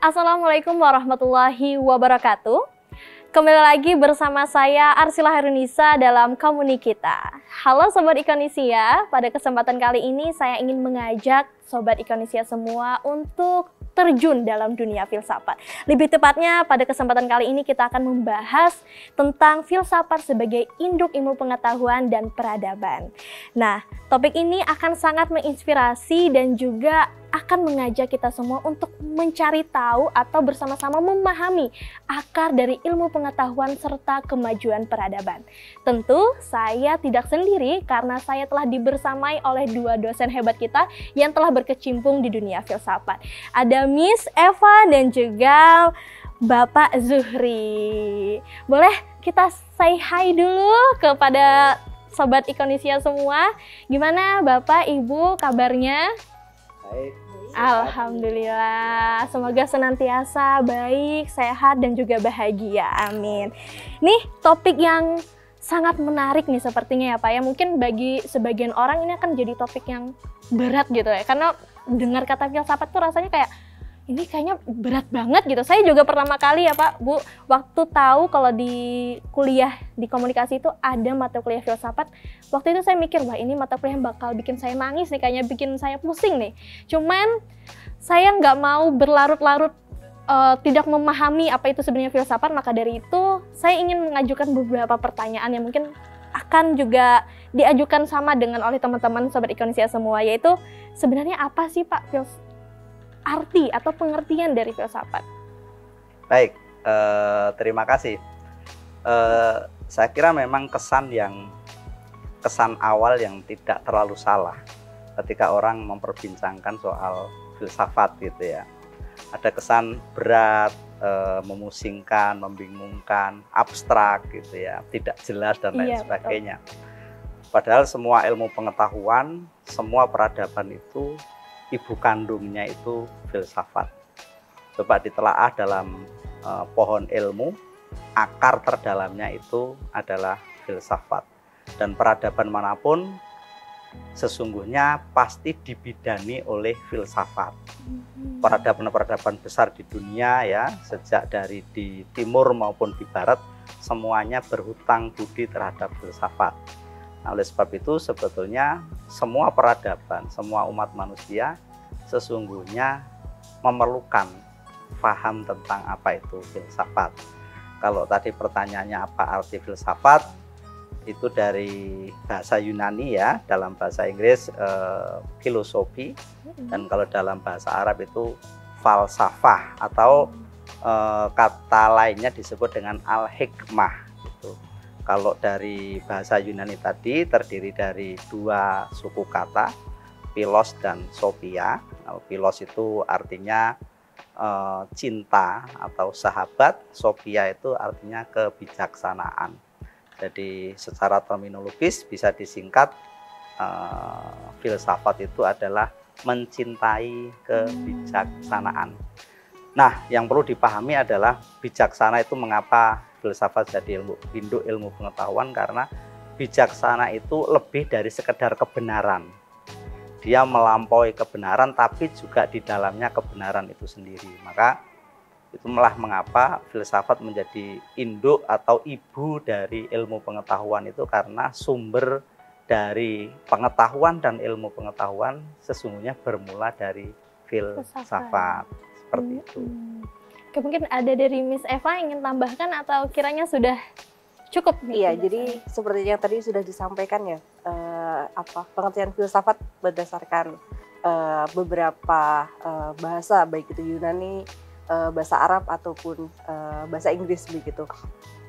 Assalamualaikum warahmatullahi wabarakatuh. Kembali lagi bersama saya Arsila Herunisa dalam Komunikita. Halo Sobat Ikonisia, pada kesempatan kali ini saya ingin mengajak Sobat Ikonisia semua untuk terjun dalam dunia filsafat. Lebih tepatnya pada kesempatan kali ini kita akan membahas tentang filsafat sebagai induk ilmu pengetahuan dan peradaban. Nah, topik ini akan sangat menginspirasi dan juga akan mengajak kita semua untuk mencari tahu atau bersama-sama memahami akar dari ilmu pengetahuan serta kemajuan peradaban. Tentu saya tidak sendiri karena saya telah dibersamai oleh dua dosen hebat kita yang telah berkecimpung di dunia filsafat. Ada Miss Eva dan juga Bapak Zuhri. Boleh kita say hi dulu kepada Sobat Ikonisia semua. Gimana Bapak, Ibu kabarnya? Baik. Alhamdulillah, semoga senantiasa baik, sehat, dan juga bahagia. Amin. Nih topik yang sangat menarik nih sepertinya ya Pak ya. Mungkin bagi sebagian orang ini akan jadi topik yang berat gitu ya. Karena dengar kata filsafat tuh rasanya kayak ini kayaknya berat banget gitu. Saya juga pertama kali ya Pak, Bu, waktu tahu kalau di kuliah di komunikasi itu ada mata kuliah filsafat, waktu itu saya mikir, wah ini mata kuliah yang bakal bikin saya nangis nih, kayaknya bikin saya pusing nih. Cuman saya nggak mau berlarut-larut tidak memahami apa itu sebenarnya filsafat, maka dari itu saya ingin mengajukan beberapa pertanyaan yang mungkin akan juga diajukan sama dengan oleh teman-teman Sobat Ikonisia semua, yaitu sebenarnya apa sih Pak arti atau pengertian dari filsafat? Baik, terima kasih. Saya kira memang kesan awal yang tidak terlalu salah ketika orang memperbincangkan soal filsafat gitu ya. Ada kesan berat, memusingkan, membingungkan, abstrak gitu ya, tidak jelas dan lain sebagainya. Padahal semua ilmu pengetahuan, semua peradaban itu ibu kandungnya itu filsafat. Coba ditelaah dalam pohon ilmu, akar terdalamnya itu adalah filsafat. Dan peradaban manapun sesungguhnya pasti dibidani oleh filsafat. Peradaban-peradaban besar di dunia ya, sejak dari di timur maupun di barat, semuanya berhutang budi terhadap filsafat. Nah, oleh sebab itu sebetulnya semua peradaban, semua umat manusia sesungguhnya memerlukan paham tentang apa itu filsafat. Kalau tadi pertanyaannya apa arti filsafat, itu dari bahasa Yunani ya, dalam bahasa Inggris filosofi, dan kalau dalam bahasa Arab itu falsafah, atau kata lainnya disebut dengan al-hikmah. Kalau dari bahasa Yunani tadi terdiri dari dua suku kata, philos dan sophia. Philos itu artinya cinta atau sahabat, sophia itu artinya kebijaksanaan. Jadi secara terminologis bisa disingkat filsafat itu adalah mencintai kebijaksanaan. Nah, yang perlu dipahami adalah bijaksana itu mengapa filsafat jadi induk ilmu pengetahuan, karena bijaksana itu lebih dari sekedar kebenaran. Dia melampaui kebenaran, tapi juga di dalamnya kebenaran itu sendiri. Maka itulah mengapa filsafat menjadi induk atau ibu dari ilmu pengetahuan itu, karena sumber dari pengetahuan dan ilmu pengetahuan sesungguhnya bermula dari filsafat. Seperti itu. Mungkin ada dari Miss Eva ingin tambahkan atau kiranya sudah cukup? Iya, jadi seperti yang tadi sudah disampaikan ya, pengertian filsafat berdasarkan beberapa bahasa, baik itu Yunani, bahasa Arab ataupun bahasa Inggris begitu.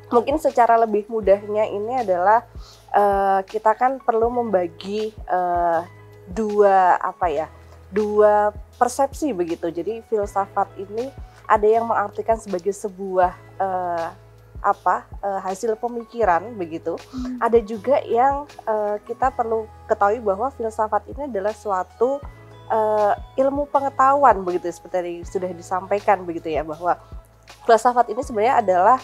Mungkin secara lebih mudahnya ini adalah kita kan perlu membagi dua persepsi begitu. Jadi filsafat ini ada yang mengartikan sebagai sebuah hasil pemikiran begitu. Ada juga yang kita perlu ketahui bahwa filsafat ini adalah suatu ilmu pengetahuan begitu, seperti yang sudah disampaikan begitu ya, bahwa filsafat ini sebenarnya adalah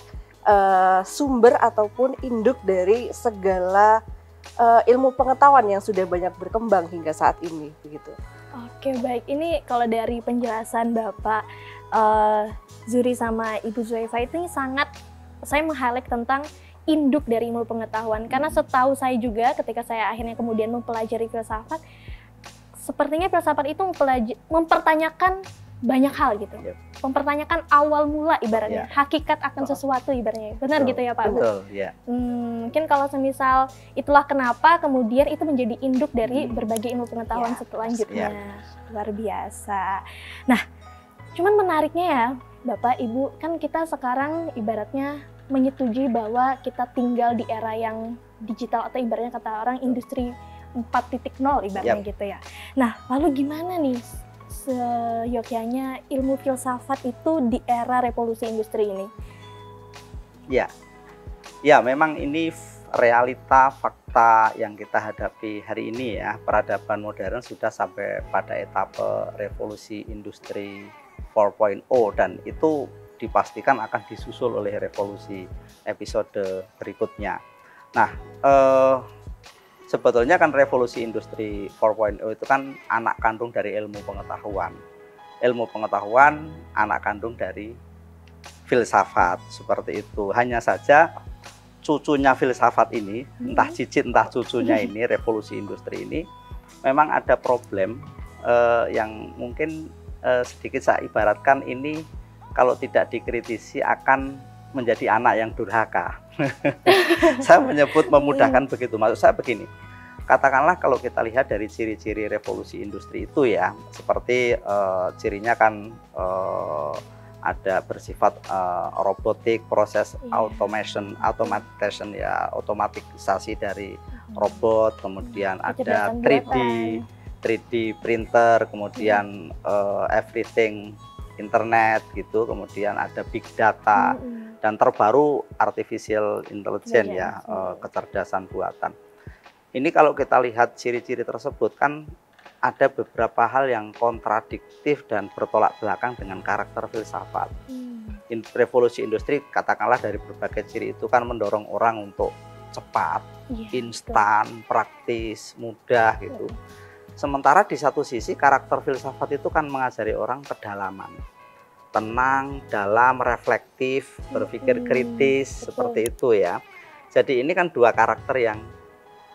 sumber ataupun induk dari segala ilmu pengetahuan yang sudah banyak berkembang hingga saat ini begitu. Oke, baik. Ini kalau dari penjelasan Bapak Zuri sama Ibu Zuhaifa itu sangat, saya meng-highlight tentang induk dari ilmu pengetahuan. Karena setahu saya juga ketika saya akhirnya kemudian mempelajari filsafat, sepertinya filsafat itu mempertanyakan banyak hal gitu. Mempertanyakan awal mula ibaratnya, hakikat akan sesuatu ibaratnya. Benar gitu ya Pak? Betul, ya. Mungkin kalau semisal itulah kenapa kemudian itu menjadi induk dari berbagai ilmu pengetahuan selanjutnya. Luar biasa. Nah, cuman menariknya ya Bapak, Ibu, kan kita sekarang ibaratnya menyetujui bahwa kita tinggal di era yang digital atau ibaratnya kata orang industri 4.0 ibaratnya gitu ya. Nah, lalu gimana nih seyogyanya ilmu filsafat itu di era revolusi industri ini? Ya, memang ini realita fakta yang kita hadapi hari ini ya. Peradaban modern sudah sampai pada etape revolusi industri 4.0 dan itu dipastikan akan disusul oleh revolusi episode berikutnya. Nah, sebetulnya kan revolusi industri 4.0 itu kan anak kandung dari ilmu pengetahuan. Ilmu pengetahuan anak kandung dari filsafat, seperti itu. Hanya saja cucunya filsafat ini, entah cicit entah cucunya ini, revolusi industri ini, memang ada problem yang mungkin sedikit saya ibaratkan ini kalau tidak dikritisi akan menjadi anak yang durhaka. Saya menyebut memudahkan begitu. Maksud saya begini, katakanlah kalau kita lihat dari ciri-ciri revolusi industri itu ya, seperti cirinya kan ada bersifat robotik, proses automation ya, otomatisasi dari robot, kemudian ada 3D printer, kemudian everything internet gitu, kemudian ada big data dan terbaru artificial intelligence ya, kecerdasan buatan. Ini kalau kita lihat ciri-ciri tersebut kan ada beberapa hal yang kontradiktif dan bertolak belakang dengan karakter filsafat. Revolusi industri katakanlah dari berbagai ciri itu kan mendorong orang untuk cepat, instan, praktis, mudah gitu. Sementara di satu sisi karakter filsafat itu kan mengajari orang kedalaman, tenang, dalam, reflektif, berpikir kritis, seperti itu ya. Jadi ini kan dua karakter yang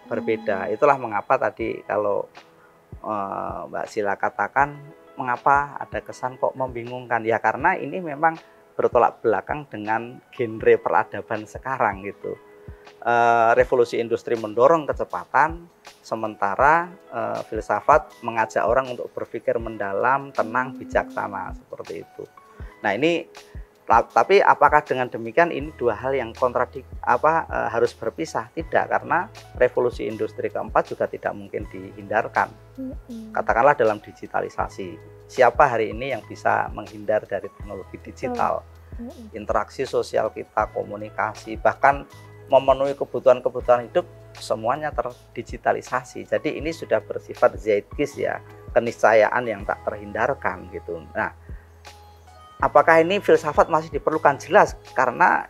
berbeda. Itulah mengapa tadi kalau Mbak Sila katakan mengapa ada kesan kok membingungkan, ya karena ini memang bertolak belakang dengan genre peradaban sekarang gitu. Revolusi industri mendorong kecepatan, sementara filsafat mengajak orang untuk berpikir mendalam, tenang, bijaksana, seperti itu. Nah ini, tapi apakah dengan demikian ini dua hal yang harus berpisah? Tidak, karena revolusi industri keempat juga tidak mungkin dihindarkan. Katakanlah dalam digitalisasi, siapa hari ini yang bisa menghindar dari teknologi digital? Interaksi sosial kita, komunikasi, bahkan memenuhi kebutuhan-kebutuhan hidup semuanya terdigitalisasi. Jadi ini sudah bersifat zeitgeist ya, keniscayaan yang tak terhindarkan gitu. Nah, apakah ini filsafat masih diperlukan? Jelas, karena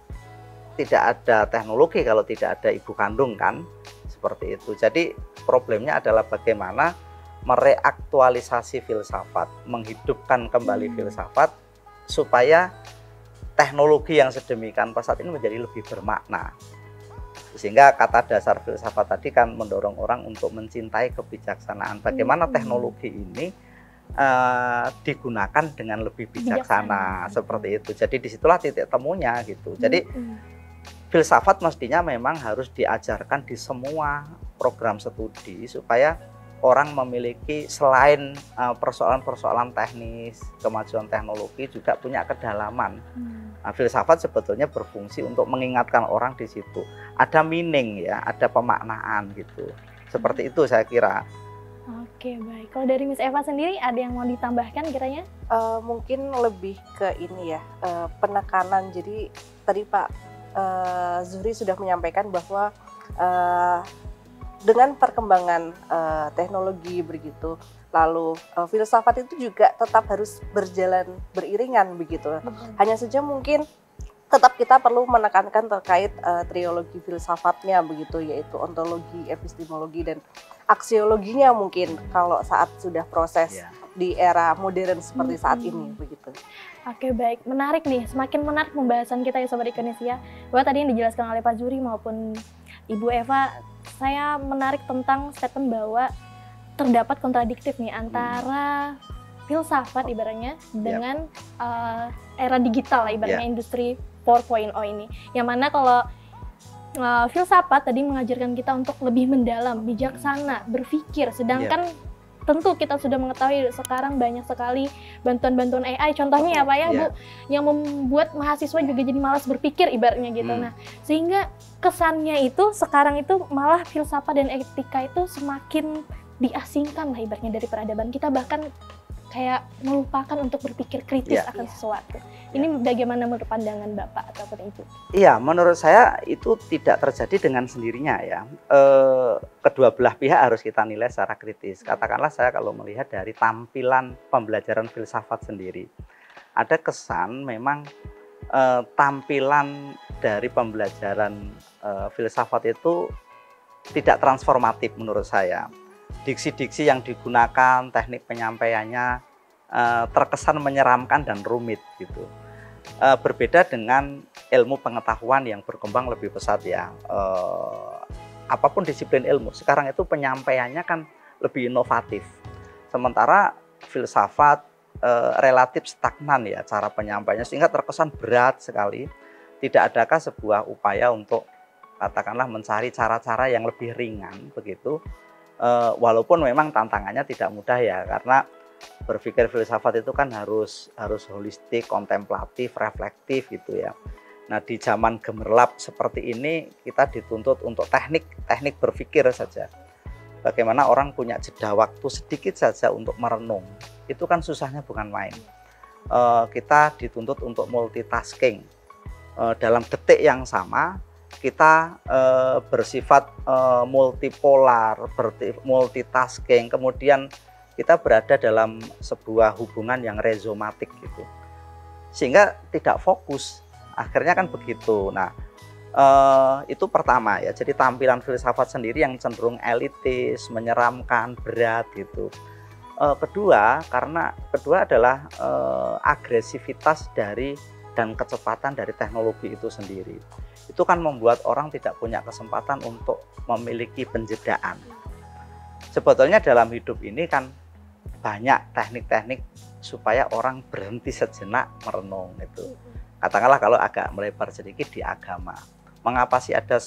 tidak ada teknologi kalau tidak ada ibu kandung kan, seperti itu. Jadi problemnya adalah bagaimana mereaktualisasi filsafat, menghidupkan kembali filsafat supaya teknologi yang sedemikian pesat ini menjadi lebih bermakna. Sehingga kata dasar filsafat tadi kan mendorong orang untuk mencintai kebijaksanaan. Bagaimana teknologi ini digunakan dengan lebih bijaksana, seperti itu. Jadi disitulah titik temunya gitu. Jadi filsafat mestinya memang harus diajarkan di semua program studi supaya orang memiliki selain persoalan-persoalan teknis, kemajuan teknologi juga punya kedalaman. Nah, filsafat sebetulnya berfungsi untuk mengingatkan orang di situ. Ada meaning ya, ada pemaknaan gitu. Seperti itu saya kira. Oke, baik. Kalau dari Miss Eva sendiri ada yang mau ditambahkan kiranya? Mungkin lebih ke ini ya, penekanan. Jadi tadi Pak Zuhri sudah menyampaikan bahwa dengan perkembangan teknologi begitu, lalu filsafat itu juga tetap harus berjalan beriringan begitu. Hanya saja mungkin tetap kita perlu menekankan terkait trilogi filsafatnya begitu, yaitu ontologi, epistemologi, dan aksiologinya mungkin kalau saat sudah proses di era modern seperti saat ini begitu. Oke, baik, menarik nih, semakin menarik pembahasan kita ya Sobat Ikonesia. Bahwa tadi yang dijelaskan oleh Pak Zuri maupun Ibu Eva, saya menarik tentang statement bahwa terdapat kontradiktif nih antara filsafat ibaratnya dengan era digital lah, ibaratnya industri 4.0 ini. Yang mana kalau filsafat tadi mengajarkan kita untuk lebih mendalam, bijaksana, berpikir, sedangkan tentu kita sudah mengetahui sekarang banyak sekali bantuan-bantuan AI, contohnya ya Pak ya Bu, yang membuat mahasiswa juga jadi malas berpikir ibaratnya gitu. Nah, sehingga kesannya itu sekarang itu malah filsafat dan etika itu semakin diasingkan lah ibaratnya dari peradaban kita, bahkan kayak melupakan untuk berpikir kritis akan sesuatu. Ini bagaimana menurut pandangan Bapak ataupun Ibu? Iya, menurut saya itu tidak terjadi dengan sendirinya ya. Kedua belah pihak harus kita nilai secara kritis. Katakanlah saya kalau melihat dari tampilan pembelajaran filsafat sendiri, ada kesan memang tampilan dari pembelajaran filsafat itu tidak transformatif menurut saya. Diksi-diksi yang digunakan, teknik penyampaiannya terkesan menyeramkan dan rumit gitu. Berbeda dengan ilmu pengetahuan yang berkembang lebih pesat ya. Apapun disiplin ilmu, sekarang itu penyampaiannya kan lebih inovatif. Sementara filsafat relatif stagnan ya cara penyampaiannya, sehingga terkesan berat sekali. Tidak adakah sebuah upaya untuk katakanlah mencari cara-cara yang lebih ringan begitu? Walaupun memang tantangannya tidak mudah ya, karena berpikir filsafat itu kan harus holistik, kontemplatif, reflektif gitu ya. Nah, di zaman gemerlap seperti ini kita dituntut untuk teknik berpikir saja. Bagaimana orang punya jeda waktu sedikit saja untuk merenung, itu kan susahnya bukan main. Kita dituntut untuk multitasking. Dalam detik yang sama kita bersifat multipolar, multitasking, kemudian kita berada dalam sebuah hubungan yang rezomatik gitu, sehingga tidak fokus, akhirnya kan begitu. Nah, itu pertama ya, jadi tampilan filsafat sendiri yang cenderung elitis, menyeramkan, berat gitu. Kedua adalah agresivitas dari dan kecepatan dari teknologi itu sendiri. Itu kan membuat orang tidak punya kesempatan untuk memiliki penjedaan. Sebetulnya dalam hidup ini kan banyak teknik-teknik supaya orang berhenti sejenak merenung itu. Katakanlah kalau agak melebar sedikit di agama. Mengapa sih ada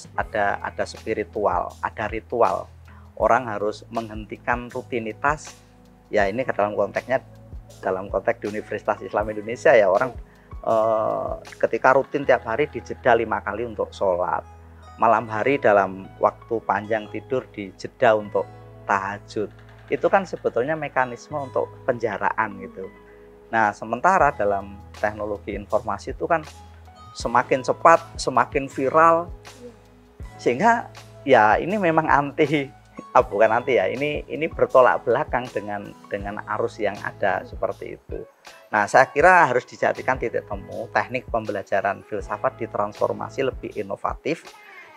spiritual, ada ritual? Orang harus menghentikan rutinitas. Ya ini dalam konteks di Universitas Islam Indonesia ya, orang ketika rutin tiap hari dijeda 5 kali untuk sholat, malam hari dalam waktu panjang tidur dijeda untuk tahajud. Itu kan sebetulnya mekanisme untuk penjaraan gitu. Nah, sementara dalam teknologi informasi itu kan semakin cepat, semakin viral, sehingga ya ini memang bukan anti ya, ini bertolak belakang dengan arus yang ada seperti itu. Nah, saya kira harus dijadikan titik temu teknik pembelajaran filsafat ditransformasi lebih inovatif,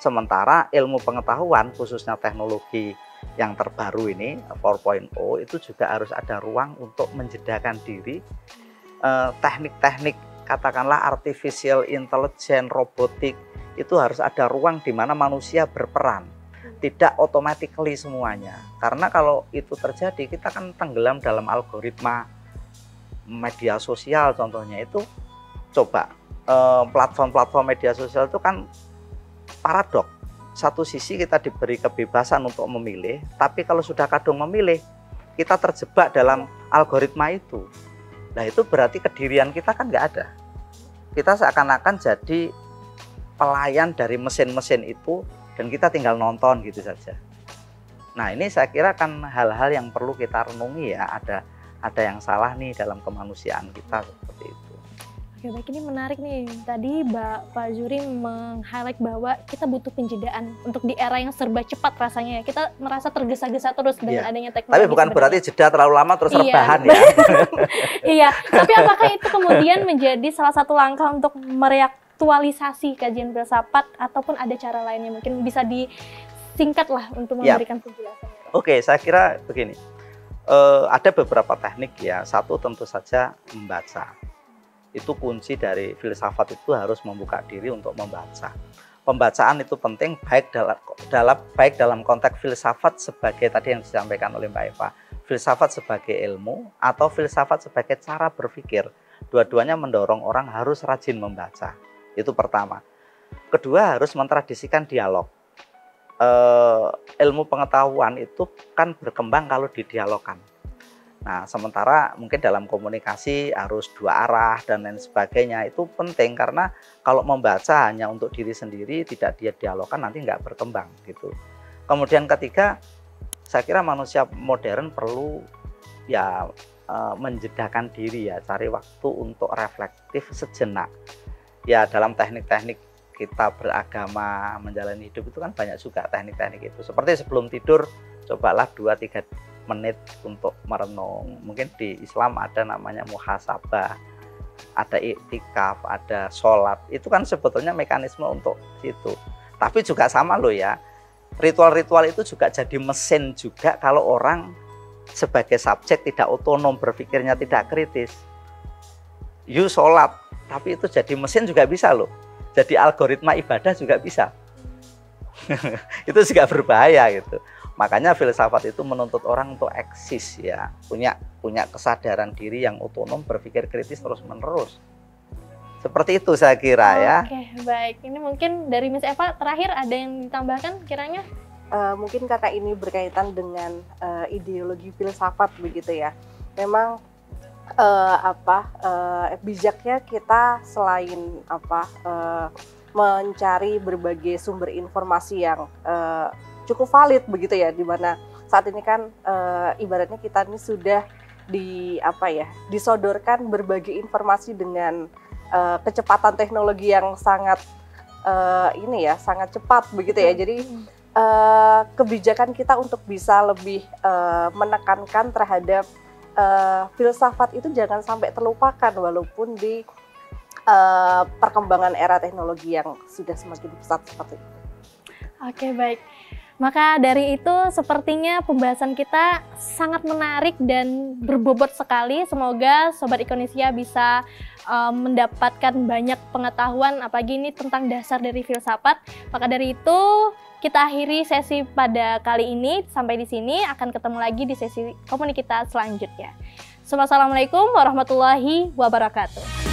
sementara ilmu pengetahuan khususnya teknologi yang terbaru ini 4.0 itu juga harus ada ruang untuk menjedakan diri. Teknik-teknik katakanlah artificial intelligence, robotik, itu harus ada ruang di mana manusia berperan, tidak automatically semuanya. Karena kalau itu terjadi, kita kan tenggelam dalam algoritma media sosial. Contohnya itu, coba platform-platform media sosial itu kan paradok. Satu sisi kita diberi kebebasan untuk memilih, tapi kalau sudah kadung memilih, kita terjebak dalam algoritma itu. Nah, itu berarti kedirian kita kan nggak ada. Kita seakan-akan jadi pelayan dari mesin-mesin itu, dan kita tinggal nonton gitu saja. Nah, ini saya kira kan hal-hal yang perlu kita renungi ya, ada yang salah nih dalam kemanusiaan kita seperti itu. Oke, baik, ini menarik nih. Tadi Pak Zuri meng-highlight bahwa kita butuh penjedaan untuk di era yang serba cepat rasanya ya. Kita merasa tergesa-gesa terus dengan adanya teknologi. Tapi bukan berarti jeda terlalu lama terus rebahan ya. Iya, tapi apakah itu kemudian menjadi salah satu langkah untuk mereaktualisasi kajian filsafat, ataupun ada cara lainnya mungkin bisa disingkat lah untuk memberikan penjelasan? Oke, saya kira begini. Ada beberapa teknik ya. Satu tentu saja membaca. Itu kunci dari filsafat, itu harus membuka diri untuk membaca. Pembacaan itu penting baik dalam konteks filsafat sebagai tadi yang disampaikan oleh Mbak Eva, filsafat sebagai ilmu atau filsafat sebagai cara berpikir. Dua-duanya mendorong orang harus rajin membaca. Itu pertama. Kedua, harus mentradisikan dialog. Ilmu pengetahuan itu kan berkembang kalau didialogkan. Nah, sementara mungkin dalam komunikasi harus dua arah dan lain sebagainya, itu penting karena kalau membaca hanya untuk diri sendiri, tidak dia dialogkan, nanti nggak berkembang gitu. Kemudian ketiga, saya kira manusia modern perlu ya menjedakan diri ya, cari waktu untuk reflektif sejenak. Ya dalam teknik-teknik kita beragama, menjalani hidup itu kan banyak juga teknik-teknik itu. Seperti sebelum tidur, cobalah 2-3 menit untuk merenung. Mungkin di Islam ada namanya muhasabah, ada iktikaf, ada sholat. Itu kan sebetulnya mekanisme untuk itu. Tapi juga sama loh ya, ritual-ritual itu juga jadi mesin juga kalau orang sebagai subjek tidak otonom, berpikirnya tidak kritis. You sholat, tapi itu jadi mesin juga bisa loh. Jadi algoritma ibadah juga bisa. Itu juga berbahaya gitu. Makanya filsafat itu menuntut orang untuk eksis ya, punya kesadaran diri yang otonom, berpikir kritis terus-menerus. Seperti itu saya kira ya. Oke, baik. Ini mungkin dari Miss Eva terakhir ada yang ditambahkan kiranya? Mungkin karena ini berkaitan dengan ideologi filsafat begitu ya. Memang bijaknya kita selain mencari berbagai sumber informasi yang cukup valid begitu ya, dimana saat ini kan ibaratnya kita ini sudah disodorkan berbagai informasi dengan kecepatan teknologi yang sangat sangat cepat begitu ya. Jadi kebijakan kita untuk bisa lebih menekankan terhadap filsafat itu jangan sampai terlupakan walaupun di perkembangan era teknologi yang sudah semakin pesat seperti itu. Oke, baik. Maka dari itu sepertinya pembahasan kita sangat menarik dan berbobot sekali. Semoga Sobat Ikonesia bisa mendapatkan banyak pengetahuan apalagi ini tentang dasar dari filsafat. Maka dari itu kita akhiri sesi pada kali ini. Sampai di sini, akan ketemu lagi di sesi komunikasi selanjutnya. Assalamualaikum warahmatullahi wabarakatuh.